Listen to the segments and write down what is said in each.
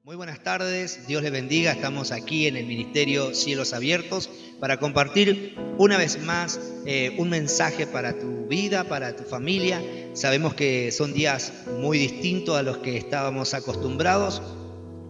Muy buenas tardes, Dios les bendiga. Estamos aquí en el Ministerio Cielos Abiertos para compartir una vez más un mensaje para tu vida, para tu familia. Sabemos que son días muy distintos a los que estábamos acostumbrados,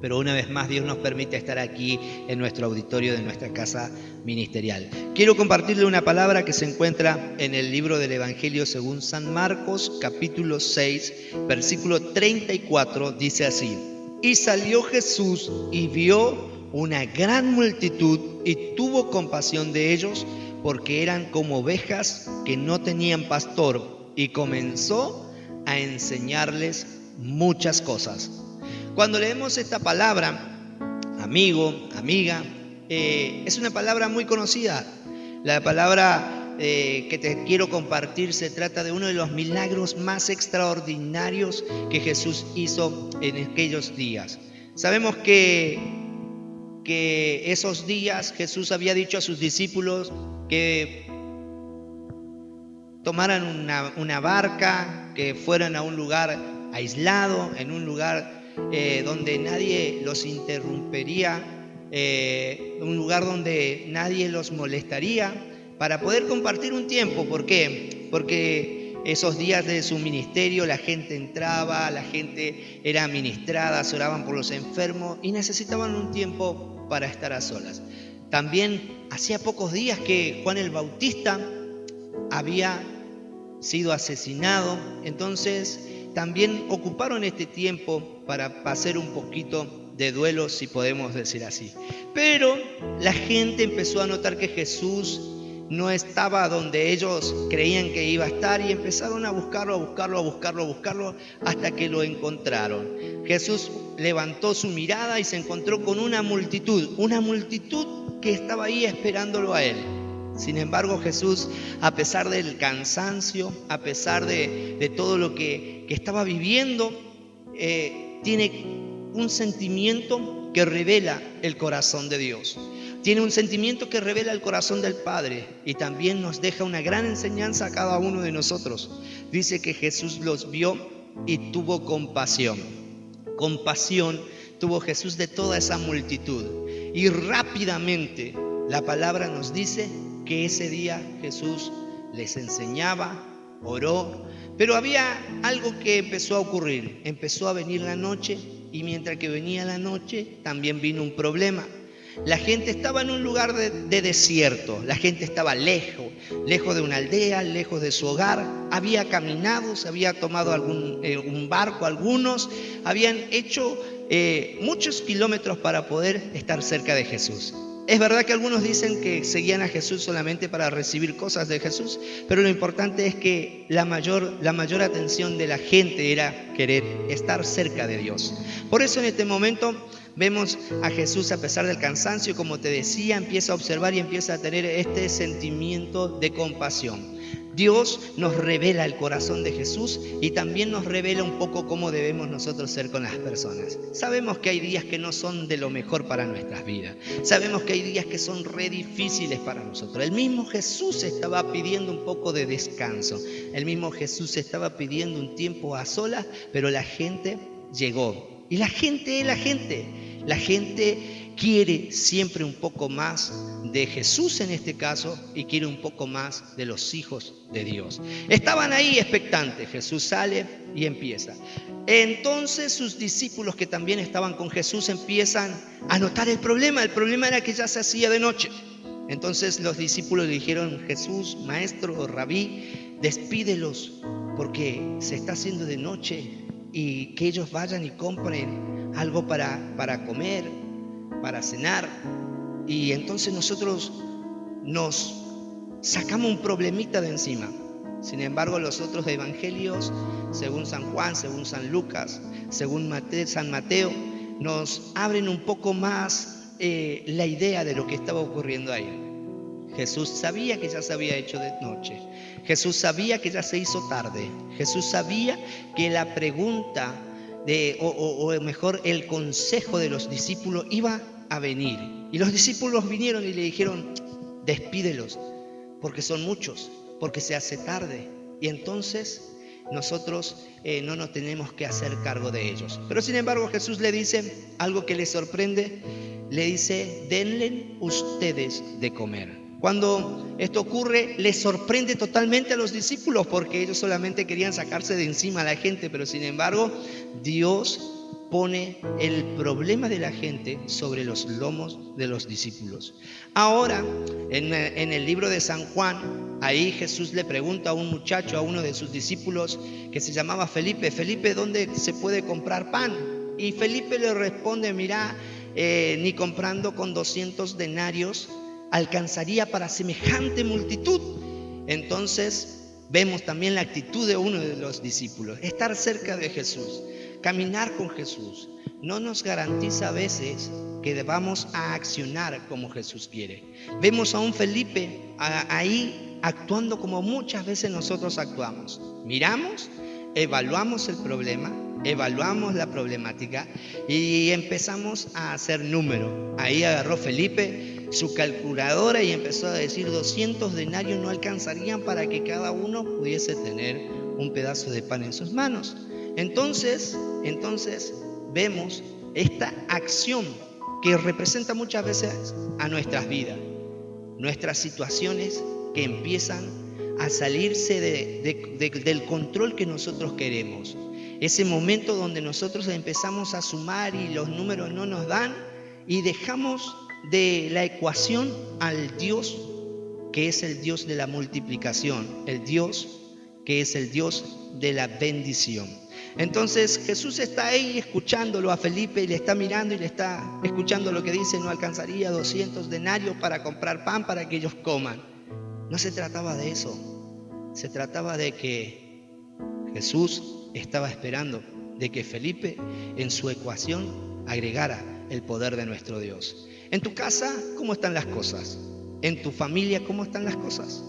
pero una vez más Dios nos permite estar aquí en nuestro auditorio de nuestra casa ministerial. Quiero compartirle una palabra que se encuentra en el libro del Evangelio según San Marcos, capítulo 6, versículo 34, dice así: Y salió Jesús y vio una gran multitud y tuvo compasión de ellos, porque eran como ovejas que no tenían pastor, y comenzó a enseñarles muchas cosas. Cuando leemos esta palabra, amigo, amiga, es una palabra muy conocida. La palabra que te quiero compartir se trata de uno de los milagros más extraordinarios que Jesús hizo en aquellos días. Sabemos que esos días Jesús había dicho a sus discípulos que tomaran una barca, que fueran a un lugar aislado, en un lugar donde nadie los interrumpiría, un lugar donde nadie los molestaría, para poder compartir un tiempo. ¿Por qué? Porque esos días de su ministerio la gente entraba, la gente era ministrada, se oraban por los enfermos y necesitaban un tiempo para estar a solas. También hacía pocos días que Juan el Bautista había sido asesinado, entonces también ocuparon este tiempo para hacer un poquito de duelo, si podemos decir así. Pero la gente empezó a notar que Jesús no estaba donde ellos creían que iba a estar, y empezaron a buscarlo, hasta que lo encontraron. Jesús levantó su mirada y se encontró con una multitud que estaba ahí esperándolo a él. Sin embargo, Jesús, a pesar del cansancio, a pesar de todo lo que estaba viviendo, tiene un sentimiento que revela el corazón de Dios. Tiene un sentimiento que revela el corazón del Padre, y también nos deja una gran enseñanza a cada uno de nosotros. Dice que Jesús los vio y tuvo compasión. Compasión tuvo Jesús de toda esa multitud. Y rápidamente la palabra nos dice que ese día Jesús les enseñaba, oró, pero había algo que empezó a ocurrir. Empezó a venir la noche, y mientras que venía la noche también vino un problema. La gente estaba en un lugar de desierto, la gente estaba lejos de una aldea, lejos de su hogar. Había caminado, se había tomado un barco, algunos habían hecho muchos kilómetros para poder estar cerca de Jesús. Es verdad que algunos dicen que seguían a Jesús solamente para recibir cosas de Jesús, pero lo importante es que la mayor atención de la gente era querer estar cerca de Dios. Por eso en este momento vemos a Jesús, a pesar del cansancio, como te decía, empieza a observar y empieza a tener este sentimiento de compasión. Dios nos revela el corazón de Jesús y también nos revela un poco cómo debemos nosotros ser con las personas. Sabemos que hay días que no son de lo mejor para nuestras vidas. Sabemos que hay días que son re difíciles para nosotros. El mismo Jesús estaba pidiendo un poco de descanso. El mismo Jesús estaba pidiendo un tiempo a solas, pero la gente llegó. Y la gente es la gente. La gente quiere siempre un poco más de Jesús en este caso, y quiere un poco más de los hijos de Dios. Estaban ahí expectantes. Jesús sale y empieza. Entonces sus discípulos, que también estaban con Jesús, empiezan a notar el problema. El problema era que ya se hacía de noche. Entonces los discípulos le dijeron: Jesús, maestro, rabí, despídelos, porque se está haciendo de noche, y que ellos vayan y compren algo para comer, para cenar. Y entonces nosotros nos sacamos un problemita de encima. Sin embargo, los otros evangelios, según San Juan, según San Lucas, según San Mateo, nos abren un poco más la idea de lo que estaba ocurriendo ahí. Jesús sabía que ya se había hecho de noche. Jesús sabía que ya se hizo tarde. Jesús sabía que la pregunta o mejor el consejo de los discípulos iba a venir. Y los discípulos vinieron y le dijeron: despídelos, porque son muchos, porque se hace tarde. Y entonces nosotros no nos tenemos que hacer cargo de ellos. Pero sin embargo Jesús le dice algo que le sorprende. Le dice: denle ustedes de comer. Cuando esto ocurre, les sorprende totalmente a los discípulos, porque ellos solamente querían sacarse de encima a la gente, pero sin embargo Dios pone el problema de la gente sobre los lomos de los discípulos. Ahora, en el libro de San Juan, ahí Jesús le pregunta a un muchacho, a uno de sus discípulos, que se llamaba Felipe: Felipe, ¿dónde se puede comprar pan? Y Felipe le responde: mira, ni comprando con 200 denarios alcanzaría para semejante multitud. Entonces vemos también la actitud de uno de los discípulos. Estar cerca de Jesús, caminar con Jesús, no nos garantiza a veces que vamos a accionar como Jesús quiere. Vemos a un Felipe ahí actuando como muchas veces nosotros actuamos. Miramos, evaluamos el problema, evaluamos la problemática y empezamos a hacer número. Ahí agarró Felipe su calculadora y empezó a decir: 200 denarios no alcanzarían para que cada uno pudiese tener un pedazo de pan en sus manos. Entonces vemos esta acción que representa muchas veces a nuestras vidas, nuestras situaciones que empiezan a salirse del control que nosotros queremos. Ese momento donde nosotros empezamos a sumar y los números no nos dan y dejamos de la ecuación al Dios que es el Dios de la multiplicación, el Dios que es el Dios de la bendición. Entonces Jesús está ahí escuchándolo a Felipe y le está mirando y le está escuchando lo que dice: no alcanzaría 200 denarios para comprar pan para que ellos coman. No se trataba de eso, se trataba de que Jesús estaba esperando de que Felipe en su ecuación agregara el poder de nuestro Dios. En tu casa, ¿cómo están las cosas? En tu familia, ¿cómo están las cosas?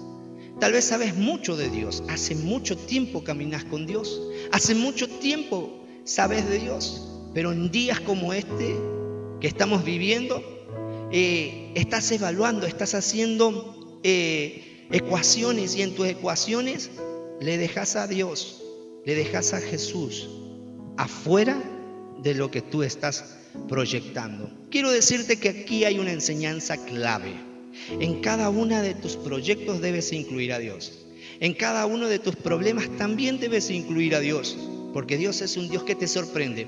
Tal vez sabes mucho de Dios, hace mucho tiempo caminas con Dios, hace mucho tiempo sabes de Dios, pero en días como este que estamos viviendo, estás evaluando, estás haciendo ecuaciones, y en tus ecuaciones le dejas a Dios, le dejas a Jesús afuera de lo que tú estás proyectando. Quiero decirte que aquí hay una enseñanza clave. En cada uno de tus proyectos debes incluir a Dios. En cada uno de tus problemas también debes incluir a Dios, porque Dios es un Dios que te sorprende.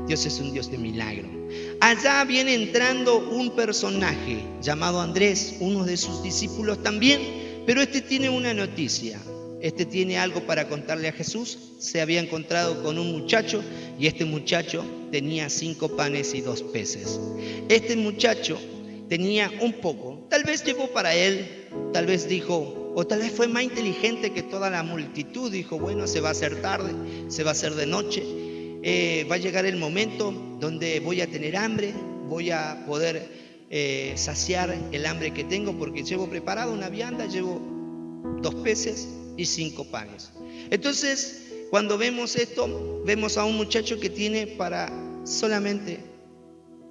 Dios es un Dios de milagro. Allá viene entrando un personaje llamado Andrés, uno de sus discípulos también, pero este tiene una noticia. Este tiene algo para contarle a Jesús. Se había encontrado con un muchacho y este muchacho tenía 5 panes y 2 peces. Este muchacho tenía un poco. Tal vez llegó para él, tal vez dijo, o tal vez fue más inteligente que toda la multitud. Dijo: bueno, se va a hacer tarde, se va a hacer de noche, va a llegar el momento donde voy a tener hambre, voy a poder saciar el hambre que tengo, porque llevo preparado una vianda, llevo 2 peces y 5 panes. Entonces, cuando vemos esto, vemos a un muchacho que tiene para solamente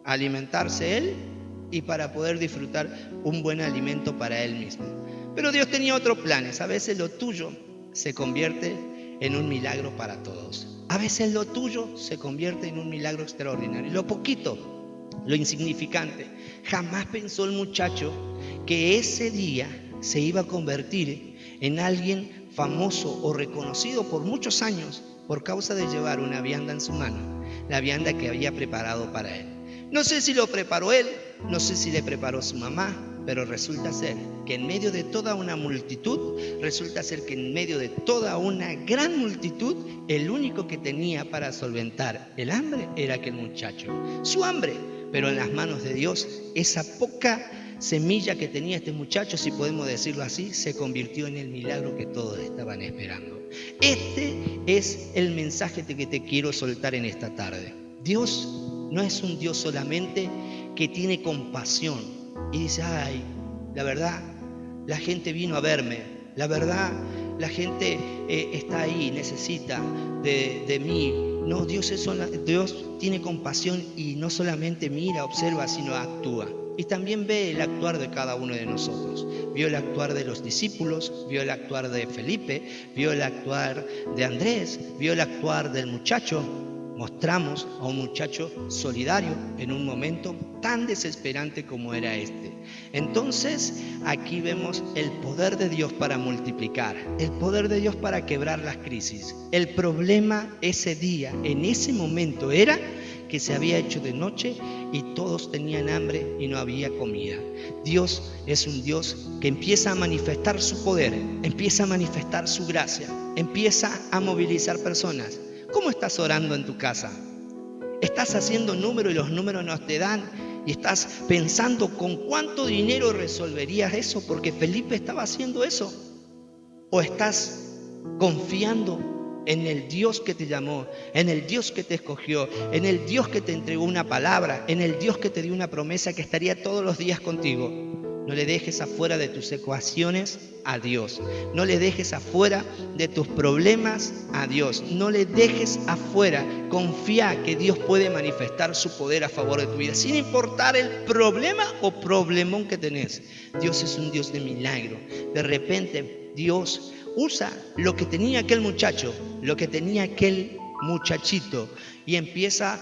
alimentarse él y para poder disfrutar un buen alimento para él mismo. Pero Dios tenía otros planes. A veces lo tuyo se convierte en un milagro para todos. A veces lo tuyo se convierte en un milagro extraordinario. Lo poquito, lo insignificante. Jamás pensó el muchacho que ese día se iba a convertir en alguien famoso o reconocido por muchos años por causa de llevar una vianda en su mano, la vianda que había preparado para él. No sé si lo preparó él, no sé si le preparó su mamá, pero resulta ser que en medio de toda una multitud, resulta ser que en medio de toda una gran multitud, el único que tenía para solventar el hambre era aquel muchacho. Su hambre, pero en las manos de Dios, esa poca semilla que tenía este muchacho, si podemos decirlo así, se convirtió en el milagro que todos estaban esperando. Este es el mensaje que te quiero soltar en esta tarde. Dios no es un Dios solamente que tiene compasión y dice: ay, la verdad, la gente vino a verme. La verdad, la gente está ahí, necesita de mí. No, Dios tiene compasión y no solamente mira, observa, sino actúa. Y también ve el actuar de cada uno de nosotros. Vio el actuar de los discípulos, vio el actuar de Felipe, vio el actuar de Andrés, vio el actuar del muchacho. Mostramos a un muchacho solidario en un momento tan desesperante como era este. Entonces, aquí vemos el poder de Dios para multiplicar, el poder de Dios para quebrar las crisis. El problema ese día, en ese momento, era que se había hecho de noche y todos tenían hambre y no había comida. Dios es un Dios que empieza a manifestar su poder, empieza a manifestar su gracia, empieza a movilizar personas. ¿Cómo estás orando en tu casa? ¿Estás haciendo números y los números no te dan? ¿Y estás pensando con cuánto dinero resolverías eso? Porque Felipe estaba haciendo eso. ¿O estás confiando en el Dios que te llamó, en el Dios que te escogió, en el Dios que te entregó una palabra, en el Dios que te dio una promesa que estaría todos los días contigo? No le dejes afuera de tus ecuaciones a Dios. No le dejes afuera de tus problemas a Dios. No le dejes afuera. Confía que Dios puede manifestar su poder a favor de tu vida, sin importar el problema o problemón que tenés. Dios es un Dios de milagro. De repente, Dios usa lo que tenía aquel muchacho, lo que tenía aquel muchachito, y empieza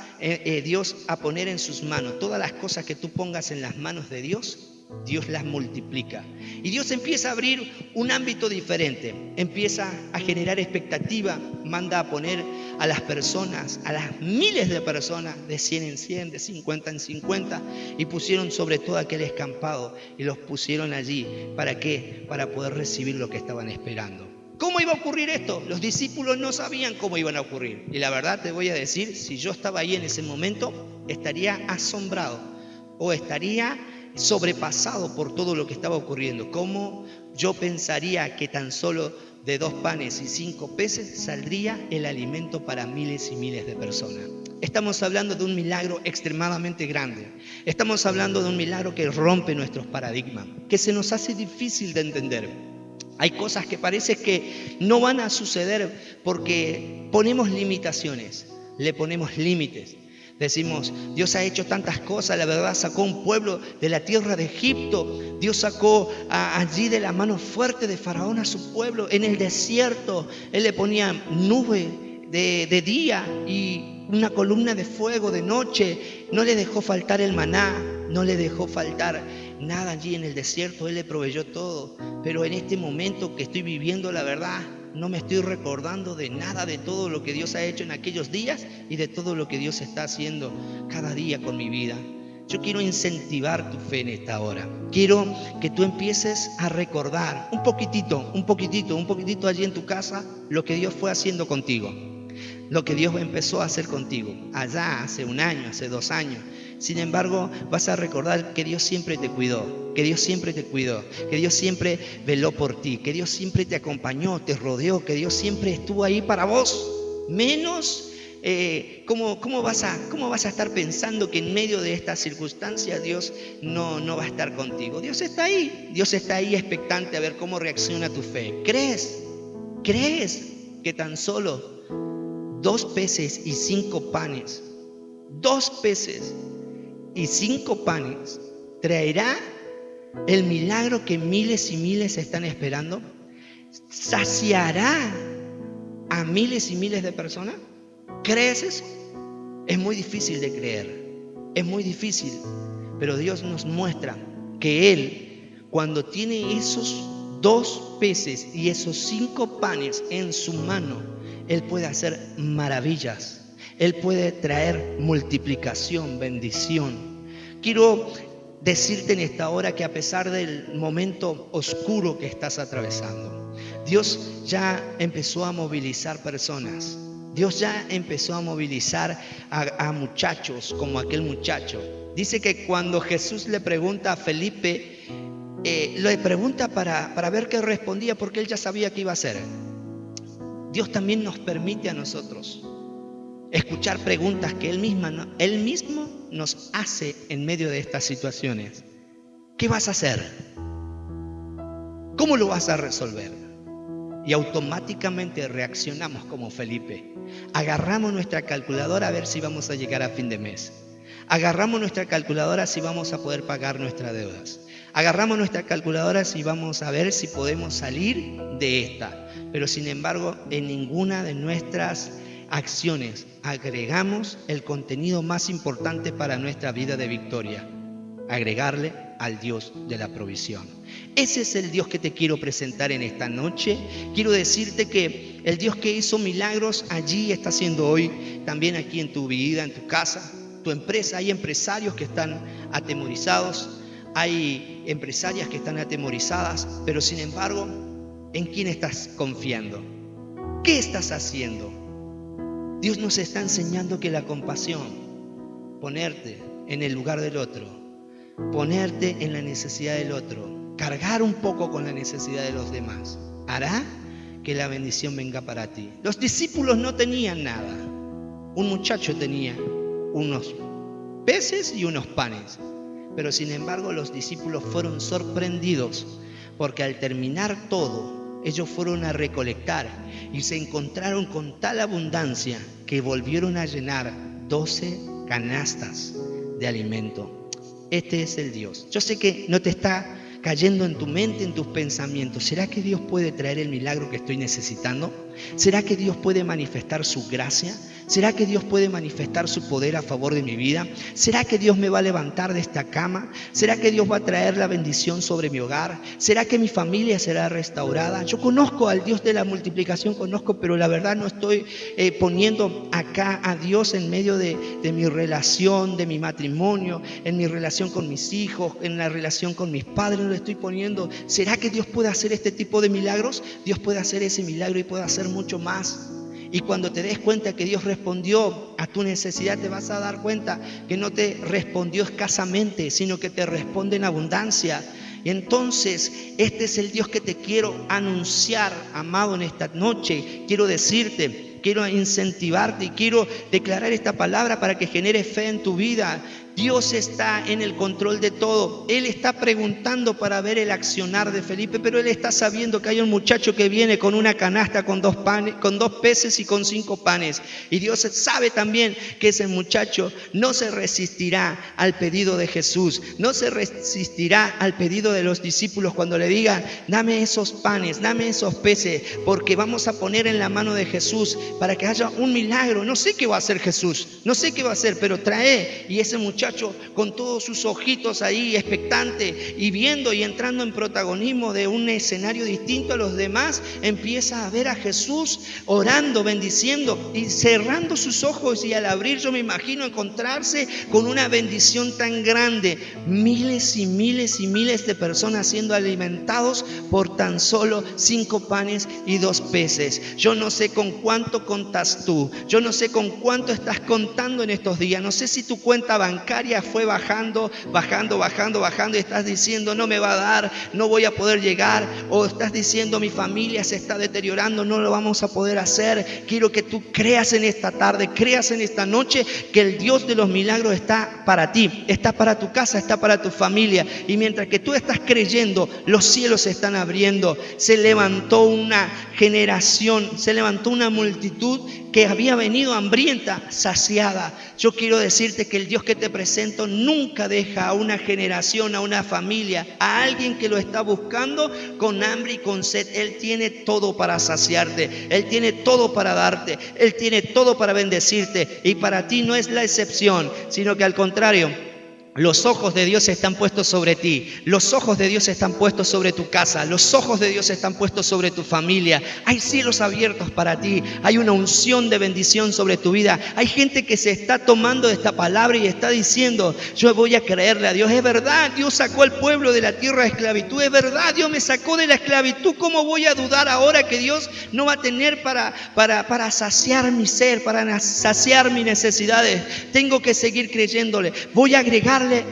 Dios a poner en sus manos todas las cosas que tú pongas en las manos de Dios. Dios las multiplica y Dios empieza a abrir un ámbito diferente, empieza a generar expectativa, manda a poner a las personas, a las miles de personas, de 100 en 100, de 50 en 50, y pusieron sobre todo aquel escampado y los pusieron allí. ¿Para qué? Para poder recibir lo que estaban esperando. ¿Cómo iba a ocurrir esto? Los discípulos no sabían cómo iban a ocurrir, y la verdad te voy a decir, si yo estaba ahí en ese momento, estaría asombrado o estaría sobrepasado por todo lo que estaba ocurriendo. ¿Cómo yo pensaría que tan solo de 2 panes y 5 peces saldría el alimento para miles y miles de personas? Estamos hablando de un milagro extremadamente grande. Estamos hablando de un milagro que rompe nuestros paradigmas, que se nos hace difícil de entender. Hay cosas que parece que no van a suceder porque ponemos limitaciones, le ponemos límites. Decimos, Dios ha hecho tantas cosas, la verdad sacó un pueblo de la tierra de Egipto, Dios sacó allí de la mano fuerte de Faraón a su pueblo en el desierto. Él le ponía nube de día y una columna de fuego de noche, no le dejó faltar el maná, no le dejó faltar nada allí en el desierto, Él le proveyó todo. Pero en este momento que estoy viviendo, la verdad, no me estoy recordando de nada de todo lo que Dios ha hecho en aquellos días y de todo lo que Dios está haciendo cada día con mi vida. Yo quiero incentivar tu fe en esta hora. Quiero que tú empieces a recordar un poquitito allí en tu casa lo que Dios fue haciendo contigo, lo que Dios empezó a hacer contigo allá hace 1 año, hace 2 años. Sin embargo, vas a recordar que Dios siempre te cuidó, que Dios siempre te cuidó, que Dios siempre veló por ti, que Dios siempre te acompañó, te rodeó, que Dios siempre estuvo ahí para vos. Menos, ¿cómo vas a estar pensando que en medio de estas circunstancias Dios no va a estar contigo? Dios está ahí expectante a ver cómo reacciona tu fe. ¿Crees que tan solo 2 peces y 5 panes, 2 peces y 5 panes traerá el milagro que miles y miles están esperando? ¿Saciará a miles y miles de personas? ¿Crees eso? Es muy difícil de creer, es muy difícil, pero Dios nos muestra que Él, cuando tiene esos 2 peces y esos 5 panes en su mano, Él puede hacer maravillas. Él puede traer multiplicación, bendición. Quiero decirte en esta hora que a pesar del momento oscuro que estás atravesando, Dios ya empezó a movilizar personas. Dios ya empezó a movilizar a muchachos como aquel muchacho. Dice que cuando Jesús le pregunta a Felipe, le pregunta para ver qué respondía, porque él ya sabía qué iba a hacer. Dios también nos permite a nosotros escuchar preguntas que Él mismo nos hace en medio de estas situaciones. ¿Qué vas a hacer? ¿Cómo lo vas a resolver? Y automáticamente reaccionamos como Felipe. Agarramos nuestra calculadora a ver si vamos a llegar a fin de mes. Agarramos nuestra calculadora si vamos a poder pagar nuestras deudas. Agarramos nuestra calculadora si vamos a ver si podemos salir de esta. Pero sin embargo, en ninguna de nuestras acciones agregamos el contenido más importante para nuestra vida de victoria. Agregarle al Dios de la provisión. Ese es el Dios que te quiero presentar en esta noche. Quiero decirte que el Dios que hizo milagros allí está haciendo hoy, también aquí en tu vida, en tu casa, tu empresa. Hay empresarios que están atemorizados, hay empresarias que están atemorizadas, pero sin embargo, ¿en quién estás confiando? ¿Qué estás haciendo? Dios nos está enseñando que la compasión, ponerte en el lugar del otro, ponerte en la necesidad del otro, cargar un poco con la necesidad de los demás, hará que la bendición venga para ti. Los discípulos no tenían nada. Un muchacho tenía unos peces y unos panes, pero sin embargo los discípulos fueron sorprendidos porque al terminar todo, ellos fueron a recolectar y se encontraron con tal abundancia que volvieron a llenar 12 canastas de alimento. Este es el Dios. Yo sé que no te está cayendo en tu mente, en tus pensamientos. ¿Será que Dios puede traer el milagro que estoy necesitando? ¿Será que Dios puede manifestar su gracia? ¿Será que Dios puede manifestar su poder a favor de mi vida? ¿Será que Dios me va a levantar de esta cama? ¿Será que Dios va a traer la bendición sobre mi hogar? ¿Será que mi familia será restaurada? Yo conozco al Dios de la multiplicación, pero la verdad no estoy poniendo acá a Dios en medio de mi relación, de mi matrimonio, en mi relación con mis hijos, en la relación con mis padres. No le estoy poniendo. ¿Será que Dios puede hacer este tipo de milagros? Dios puede hacer ese milagro y puede hacer mucho más. Y cuando te des cuenta que Dios respondió a tu necesidad, te vas a dar cuenta que no te respondió escasamente, sino que te responde en abundancia. Y entonces, este es el Dios que te quiero anunciar, amado, en esta noche. Quiero decirte, quiero incentivarte y quiero declarar esta palabra para que genere fe en tu vida. Dios está en el control de todo. Él está preguntando para ver el accionar de Felipe, pero él está sabiendo que hay un muchacho que viene con una canasta, con 2 peces y con 5 panes. Y Dios sabe también que ese muchacho no se resistirá al pedido de Jesús, no se resistirá al pedido de los discípulos cuando le digan, dame esos panes, dame esos peces, porque vamos a poner en la mano de Jesús para que haya un milagro. No sé qué va a hacer Jesús, no sé qué va a hacer, pero trae. Y ese muchacho con todos sus ojitos ahí expectante y viendo y entrando en protagonismo de un escenario distinto a los demás, empieza a ver a Jesús orando, bendiciendo y cerrando sus ojos, y al abrir yo me imagino encontrarse con una bendición tan grande, miles y miles y miles de personas siendo alimentados por tan solo 5 panes y 2 peces. Yo no sé con cuánto contas tú, yo no sé con cuánto estás contando en estos días, no sé si tu cuenta bancaria fue bajando y estás diciendo no me va a dar, no voy a poder llegar, o estás diciendo mi familia se está deteriorando, no lo vamos a poder hacer. Quiero que tú creas en esta tarde, creas en esta noche que el Dios de los milagros está para ti, está para tu casa, está para tu familia, y mientras que tú estás creyendo, los cielos se están abriendo. Se levantó una generación, se levantó una multitud que había venido hambrienta, saciada. Yo quiero decirte que el Dios que te presento nunca deja a una generación, a una familia, a alguien que lo está buscando con hambre y con sed. Él tiene todo para saciarte, Él tiene todo para darte, Él tiene todo para bendecirte, y para ti no es la excepción, sino que al contrario, los ojos de Dios están puestos sobre ti, los ojos de Dios están puestos sobre tu casa, los ojos de Dios están puestos sobre tu familia. Hay cielos abiertos para ti, hay una unción de bendición sobre tu vida. Hay gente que se está tomando de esta palabra y está diciendo, yo voy a creerle a Dios. Es verdad, Dios sacó al pueblo de la tierra de esclavitud, es verdad, Dios me sacó de la esclavitud. ¿Cómo voy a dudar ahora que Dios no va a tener para saciar mi ser, para saciar mis necesidades? Tengo que seguir creyéndole, voy a agregar agregarle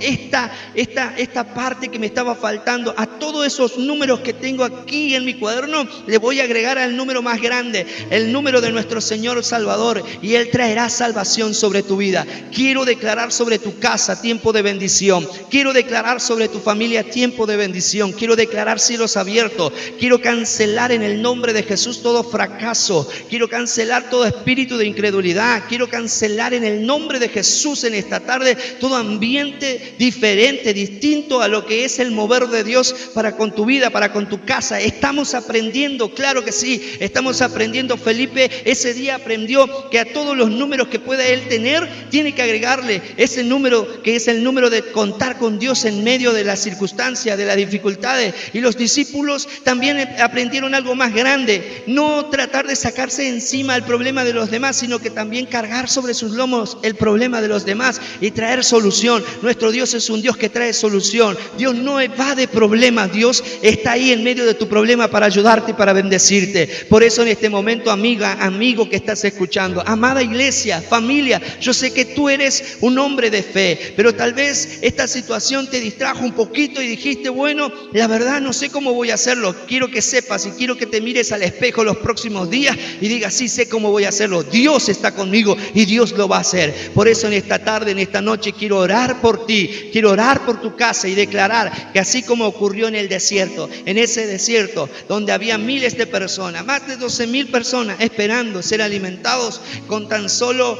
esta parte que me estaba faltando. A todos esos números que tengo aquí en mi cuaderno, le voy a agregar al número más grande, el número de nuestro Señor Salvador, y Él traerá salvación sobre tu vida. Quiero declarar sobre tu casa tiempo de bendición. Quiero declarar sobre tu familia tiempo de bendición. Quiero declarar cielos abiertos. Quiero cancelar en el nombre de Jesús todo fracaso. Quiero cancelar todo espíritu de incredulidad. Quiero cancelar en el nombre de Jesús en esta tarde todo ambiente diferente, distinto a lo que es el mover de Dios para con tu vida, para con tu casa. Estamos aprendiendo, claro que sí, estamos aprendiendo. Felipe ese día aprendió que a todos los números que pueda él tener, tiene que agregarle ese número que es el número de contar con Dios en medio de las circunstancias, de las dificultades. Y los discípulos también aprendieron algo más grande: no tratar de sacarse encima el problema de los demás, sino que también cargar sobre sus lomos el problema de los demás y traer solución. Nuestro Dios es un Dios que trae solución. Dios no evade problemas. Dios está ahí en medio de tu problema para ayudarte y para bendecirte. Por eso en este momento, amiga, amigo que estás escuchando, amada iglesia, familia, yo sé que tú eres un hombre de fe, pero tal vez esta situación te distrajo un poquito y dijiste: bueno, la verdad no sé cómo voy a hacerlo. Quiero que sepas y quiero que te mires al espejo los próximos días y digas: sí sé cómo voy a hacerlo. Dios está conmigo y Dios lo va a hacer. Por eso en esta tarde, en esta noche, quiero orar por ti, quiero orar por tu casa y declarar que así como ocurrió en el desierto, en ese desierto donde había miles de personas, más de 12,000 personas esperando ser alimentados con tan solo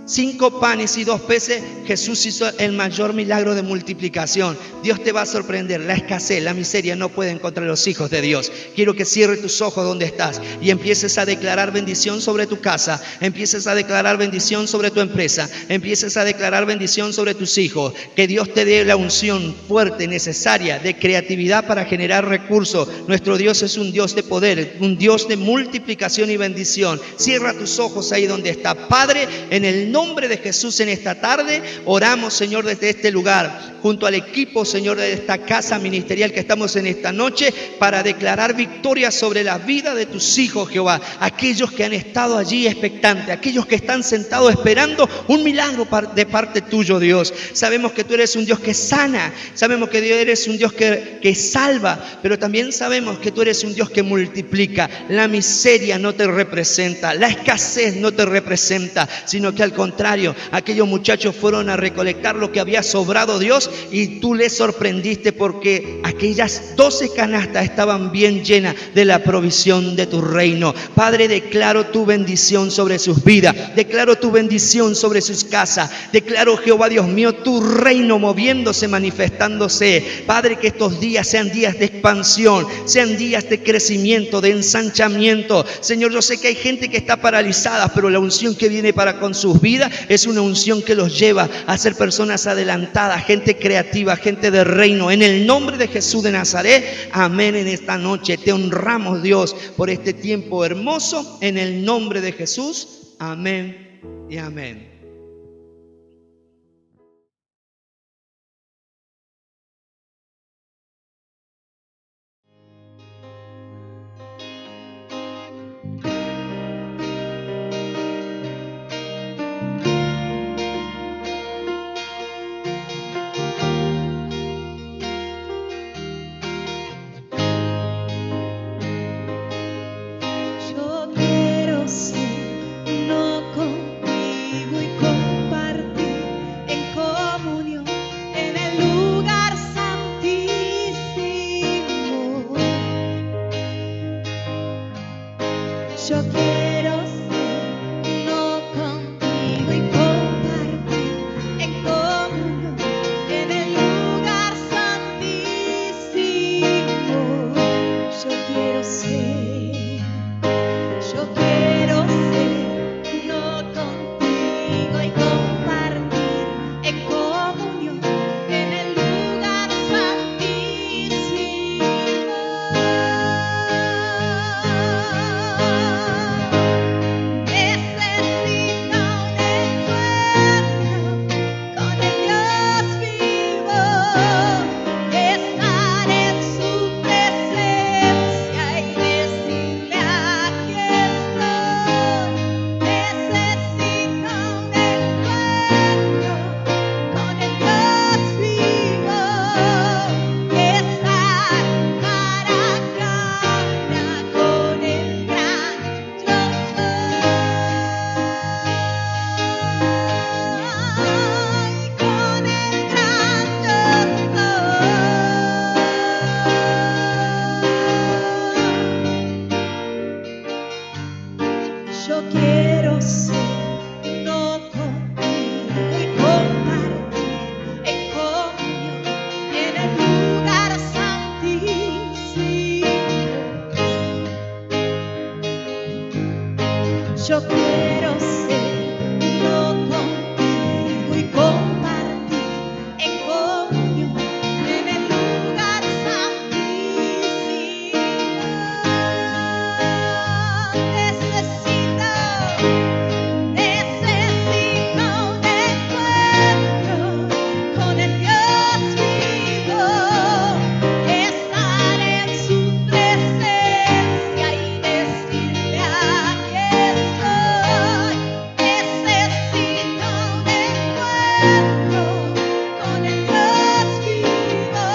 5 panes y 2 peces, Jesús hizo el mayor milagro de multiplicación. Dios te va a sorprender. La escasez, la miseria no pueden contra los hijos de Dios. Quiero que cierres tus ojos donde estás y empieces a declarar bendición sobre tu casa, empieces a declarar bendición sobre tu empresa, empieces a declarar bendición sobre tus hijos. Que Dios te dé la unción fuerte, necesaria, de creatividad para generar recursos. Nuestro Dios es un Dios de poder, un Dios de multiplicación y bendición. Cierra tus ojos ahí donde está. Padre, en el nombre de Jesús, en esta tarde oramos, Señor, desde este lugar, junto al equipo, Señor, de esta casa ministerial que estamos en esta noche, para declarar victoria sobre la vida de tus hijos, Jehová. Aquellos que han estado allí expectantes, aquellos que están sentados esperando un milagro de parte tuyo, Dios. Sabemos que tú eres un Dios que sana, sabemos que Dios eres un Dios que salva, pero también sabemos que tú eres un Dios que multiplica. La miseria no te representa, la escasez no te representa, sino que al contrario, aquellos muchachos fueron a recolectar lo que había sobrado, Dios, y tú les sorprendiste porque aquellas 12 canastas estaban bien llenas de la provisión de tu reino. Padre, declaro tu bendición sobre sus vidas, declaro tu bendición sobre sus casas, declaro, Jehová Dios mío, tu reino moviéndose, manifestándose. Padre, que estos días sean días de expansión, sean días de crecimiento, de ensanchamiento. Señor, yo sé que hay gente que está paralizada, pero la unción que viene para con sus vidas es una unción que los lleva a ser personas adelantadas, gente creativa, gente de reino. En el nombre de Jesús de Nazaret, amén. En esta noche te honramos, Dios, por este tiempo hermoso. En el nombre de Jesús, amén y amén. Yo quiero ser uno contigo y Yo quiero ser uno contigo y compartir en comunión en el lugar santísimo. Yo quiero ser uno contigo y compartir en comunión en el lugar santísimo. Necesito un encuentro con el Dios vivo, estar en su presencia y decirle aquí estoy. Necesito un encuentro con el Dios vivo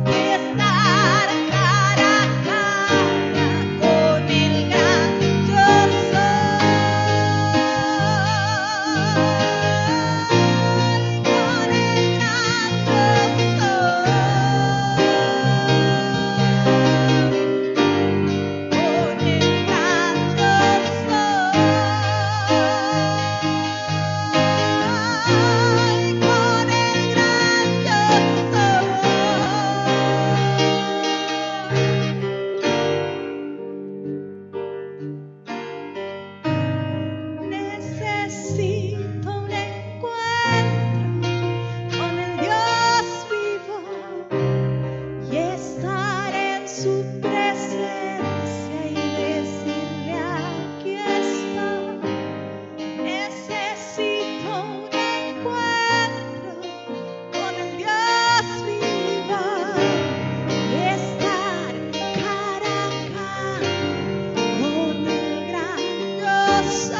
y estar cara a cara con el gran yo necesito un encuentro con el Dios vivo y estar en su presencia y decirle aquí estoy. Necesito un encuentro con el Dios vivo y estar cara a cara con el gran yo soy.